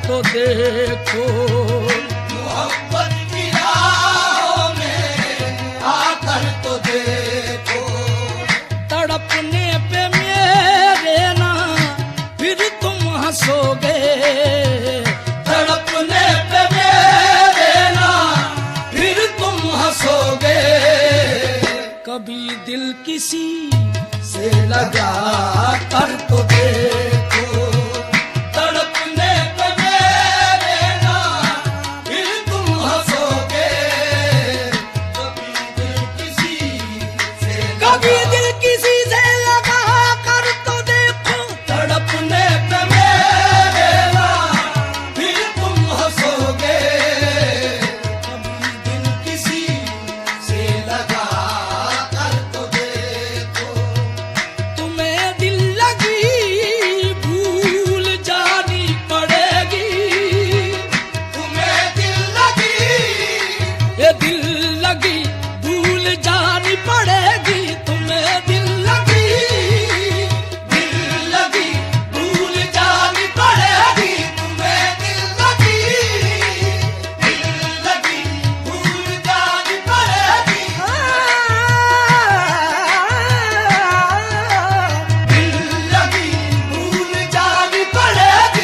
तो देखो, मोहब्बत की राहों में आकर तो देखो। तड़पने पे मेरे ना फिर तुम हंसोगे, तड़पने पे मेरे ना फिर तुम हंसोगे। कभी दिल किसी से लगा कर तो देखो, तड़पने पे मेरे ना फिर तुम हंसोगे। कभी दिल किसी से कभी दिल किसी से लगा कर तो देखो, तड़पने पे मेरे ना फिर तुम हंसोगे। कभी दिल किसी से लगा कर तो देखो, तुम्हें दिल लगी भूल जानी पड़ेगी, तुम्हें दिल लगी ये दिल लगी भूल जानी पड़ेगी, तुम्हें दिल लगी भूल जानी पड़ेगी। तुम्हें दिल लगी भूल जानी पड़ेगी। दिल लगी भूल जानी पड़ेगी।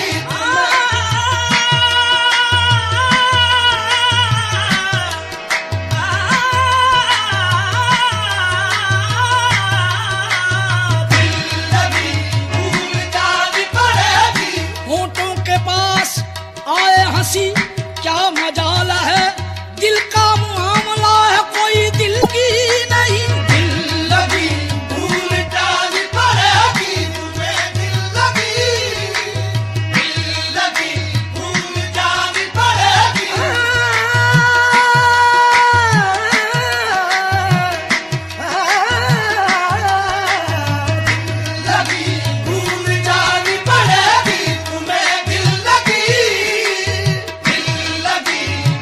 लगी भूल जानी पड़ेगी। होठों के पास आए हंसी क्या मजाल है, दिल का मामला है कोई दिल की नहीं। दिल लगी भूल जानी पड़ेगी। तुम्हें दिल लगी भूल जानी पड़ेगी। लगी भूल जानी पड़ेगी। तुम्हें दिल लगी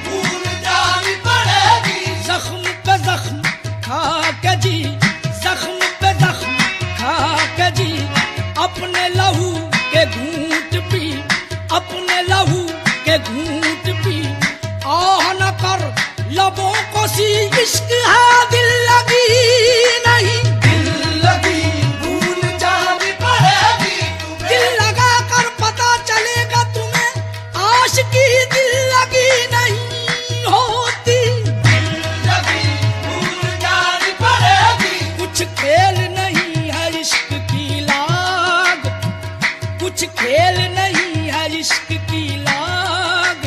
भूल जानी पड़ेगी। जख्म पे जख्म खा के जी, जख्म पे जख्म खा के जी, अपने लहू के घूंट पी, अपने लहू के घूंट पी, आह न कर लबों को सी, इश्क है दिल लगी नहीं। दिल लगी भूल जानी पड़ेगी। दिल लगा कर पता चलेगा तुम्हें, आशिकी दिल लगी नहीं होती। लगी भूल जानी पड़ेगी। कुछ खेल नहीं है इश्क की लाग, कुछ खेल नहीं है इश्क की लाग,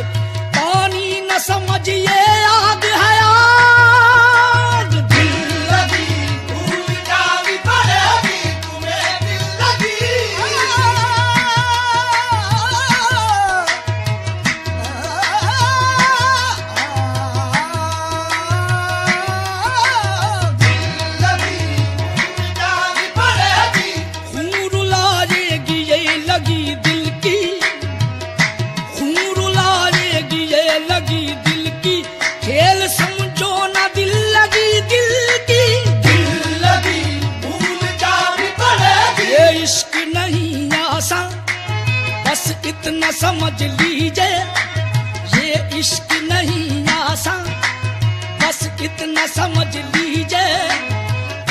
पानी न समझिए आग है आग। दिल लगी भूल जानी पड़ेगी। तुम्हें दिल लगी भूल जानी पड़ेगी। खून रुलाएगी ये लगी दिल की, खून रुलाएगी ये लगी दिल की, खेल समझो ना दिल लगी दिल की। दिल लगी भूल जानी पड़ेगी। ये इश्क नहीं आसान, बस इतना समझ लीजिए, ये इश्क नहीं आसान, बस इतना समझ लीजिए।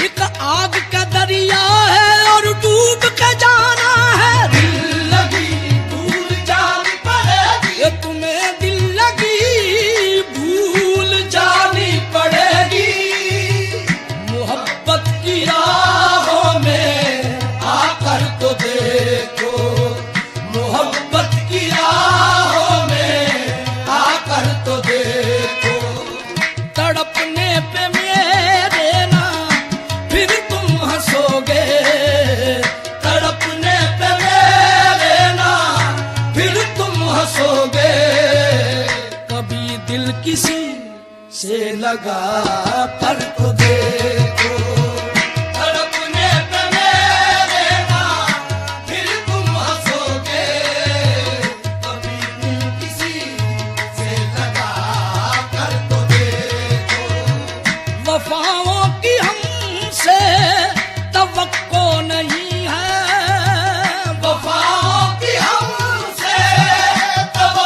एक आग का दरिया है और डूब के जाना है। दिल लगी भूल जानी पड़ेगी। ये तुम्हें दिल लगी भूल जानी पड़ेगी। मोहब्बत की राहों में आकर तो देखो, मोहब्बत की राहों में आकर तो देखो। तड़पने पे मेरे ना फिर तुम हंसोगे, तड़पने पे मेरे ना फिर तुम हंसोगे। कभी दिल किसी से लगा कर तो देखो, तड़पने पे मेरे ना फिर तुम हंसोगे। कभी दिल किसी से लगा कर तो देखो, वफाओं की हमसे तवक्को नहीं है, वफाओं की हमसे तवक्को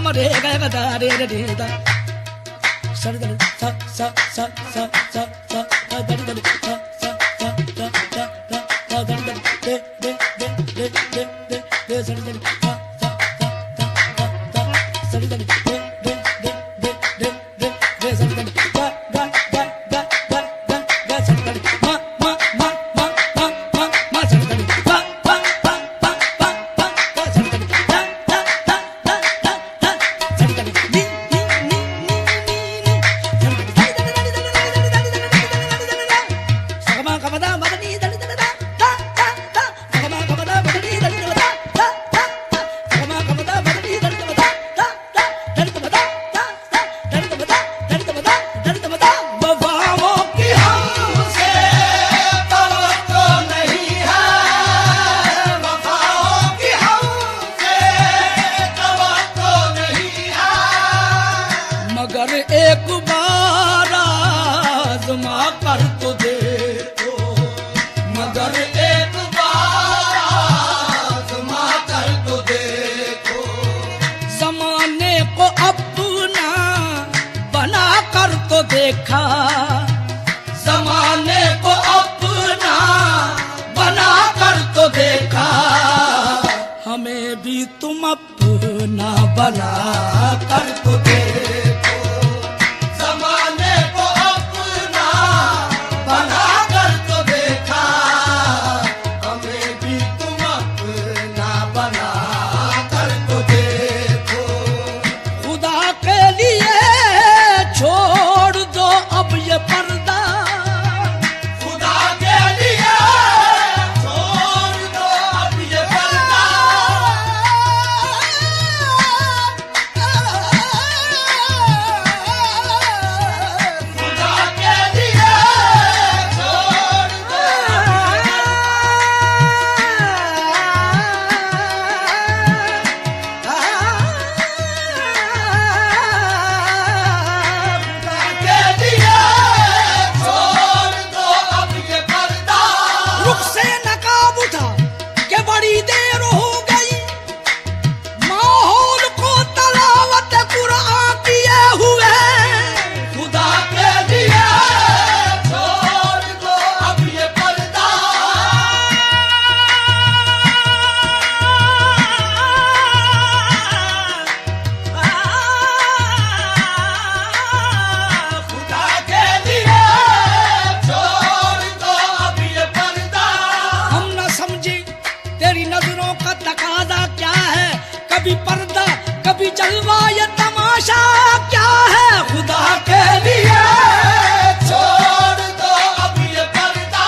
म रे ग ग दा रे रे रे दा सर द सा सा सा सा सा सा द द द सा सा सा सा सा सा the the they they they they they they they sir the सा सा सा सा sir the they they they they they they they sir the गा गा गा गा गा गा गा सर द मा मा मा मा मा मा मा सर द पा पा पा पा पा पा पा सर द दा दा दा दा दा sir the knee knee knee knee knee sir the दा दा दा दा दा सगमा कमदा मदनी दा दा दा दा दा सगमा कमदा मदनी दा दा दा दा सगमा कमदा मदनी दा दा दा दा दा दा वफाओं कि हमसे तवक्को नहीं है, वफाओं की हमसे तवक्को नहीं है। मगर एक बार आज़मा कर तो देखो, मगर एक बार आज़मा कर तो देखो, ज़माने को अपना बना कर तो देखा, ज़माने को अपना बना कर तो देखा, हमें भी तुम अपना बना कर तो देखो, ज़माने को अपना बना कर तो देखा, हमें भी तुम अपना बना कर तो देखो। खुदा के लिए छोड़ दो अब ये पर्दा, खुदा के लिए छोड़ दो अब ये पर्दा, खुदा के लिए छोड़ दो के लिए छोड़ दो अब ये पर्दा। रुख से नकाब उठा के बड़ी देर हो गई, माहौल को तलावत कुरान किए हुए, खुदा के लिए छोड़ दो अब ये पर्दा, खुदा के लिए छोड़ दो अब ये पर्दा। हम न समझे तेरी नजरों का तकाजा क्या है, कभी पर्दा कभी जलवा ये तमाशा क्या है, खुदा के लिए छोड़ दो अब ये पर्दा,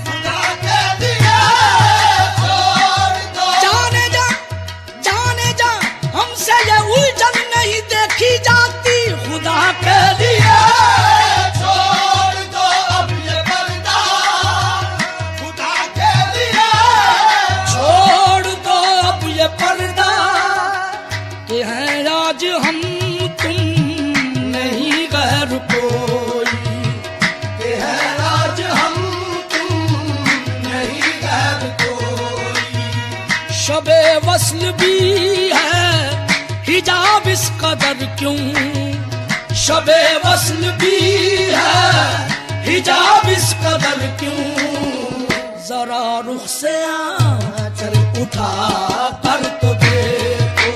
खुदा के लिए छोड़ दो। जाने जा हमसे ये उलझन नहीं देखी जाती, खुदा के लिए छोड़ दो अब ये पर्दा, खुदा के लिए छोड़ दो अब ये पर्दा, कि हैं आज हम तुम नहीं गैर कोई, कि है आज हम तुम नहीं गैर कोई, शबे वस्ल भी है हिजाब इस कदर क्यों, शबे वस्ल भी है हिजाब इस कदर क्यों, जरा रुख से आंचल उठा कर तो देखो,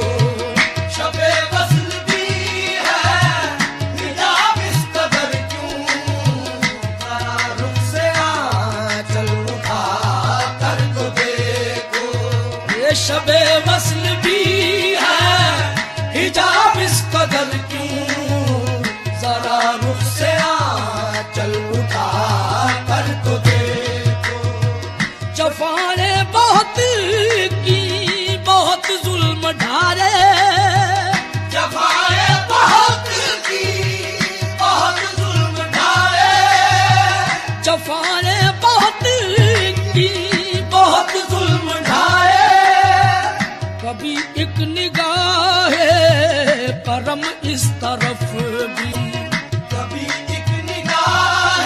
शबे वस्ल भी है हिजाब इस कदर क्यों, जरा रुख से आंचल उठा कर तो देखो, ये शबे वस्ल भी है हिजाब इस कदर क्यों, जरा रुख से आंचल उठा कर तो देखो, जफाने बहुत की बहुत जुल्म ढारे, जफाए बहुत की बहुत जुल्म ढाए, जफाने बहुत की बहुत जुल्म ढाए, कभी एक निगाह करम इस तरफ भी, कभी एक निगाह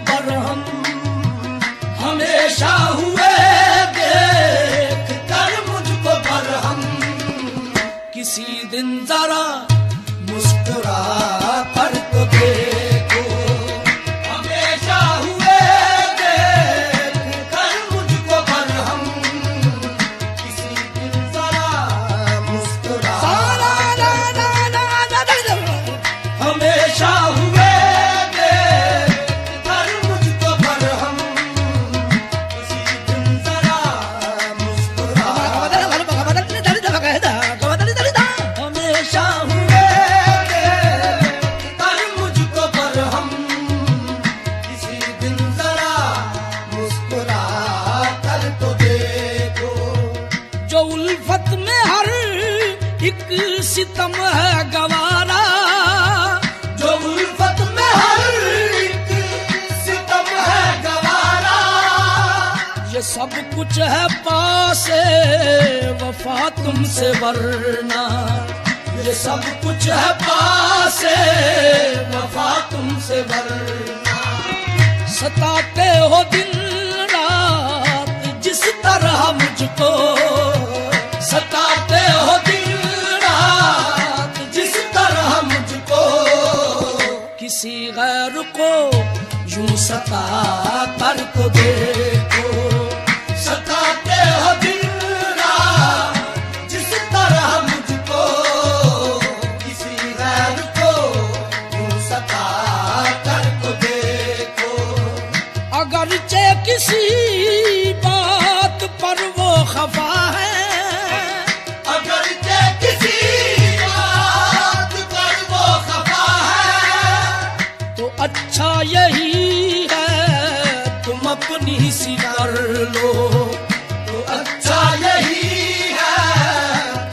पर हम हमेशा हुए देख कर मुझको बरहम। किसी दिन जरा मुस्कुरा कर तो देखो, हमेशा हुए देख कर मुझको बरहम। किसी दिन जरा मुस्कुरा हमेशा हुए देख कर मुझको बरहम। किसी दिन जरा मुस्कुरा हमेशा हुए देख कर मुझको बरहम। किसी दिन जरा मुस्कुरा कर तो देखो। जो उल्फत में हर एक सितम है गवारा, जो उल्फत में हर एक सितम है गवारा। ये सब कुछ है पासे वफा तुमसे वरना, ये सब कुछ है पासे वफा तुमसे वरना। सताते हो दिन रात जिस तरह मुझको, सताते हो दिन रात जिस तरह मुझको। किसी गैर को यूं सता कर तो देखो, सताते हो दिन रात जिस तरह मुझको। किसी गैर को यूं सता कर तो देखो। अगरचे किसी बात पर वो खफा है, अगरचे किसी बात पर वो खफा है। तो अच्छा यही है तुम अपनी सी कर लो, तो अच्छा यही है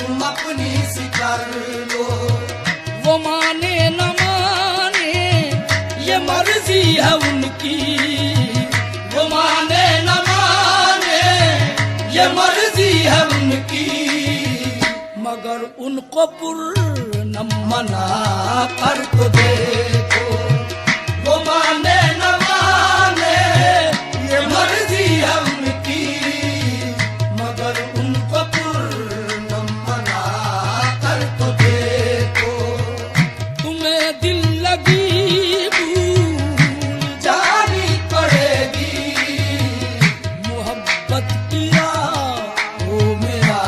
तुम अपनी सी कर लो। वो माने न माने ये मर्जी है उनकी, वो माने न माने ये मर्जी है उनकी। मगर उनको पूर्ण मना कर तो देखो, वो माने न माने ये मर्जी है उनकी। मगर उनको पूर्ण मना कर तो देखो। तुम्हें दिल लगी भूल जानी पड़ेगी, मोहब्बत किया वो मेरा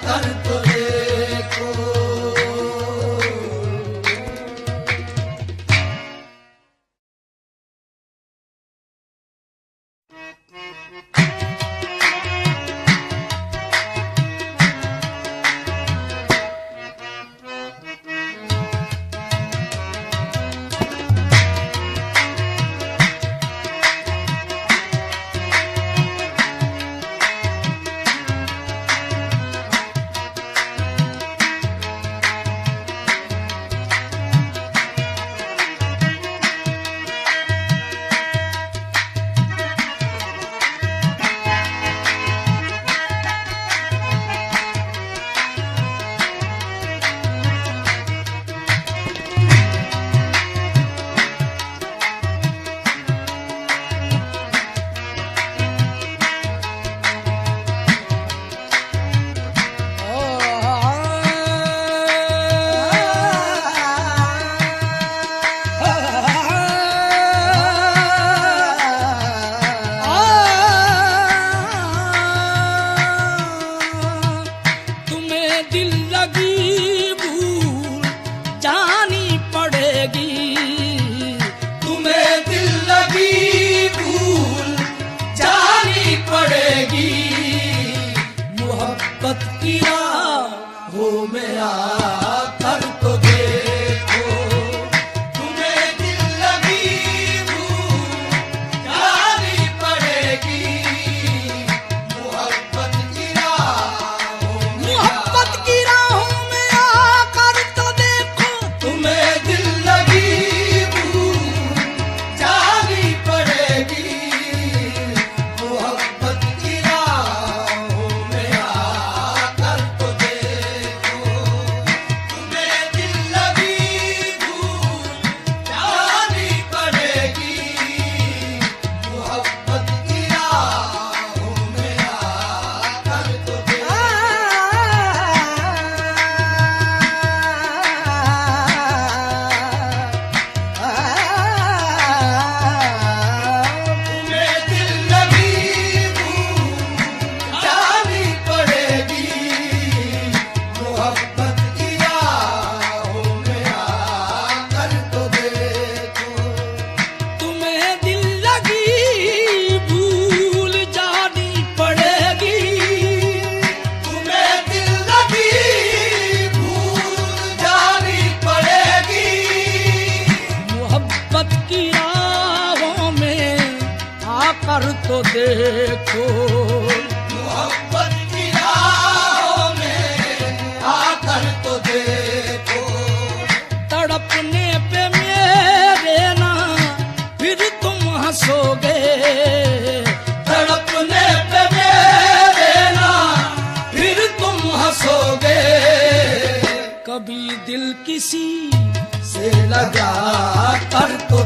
कर तो देखो। तो देखो, मोहब्बत की राहों में आकर तो देखो। तड़पने पे मेरे ना फिर तुम हंसोगे, तड़पने पे मेरे ना फिर तुम हंसोगे। कभी दिल किसी से लगा कर तो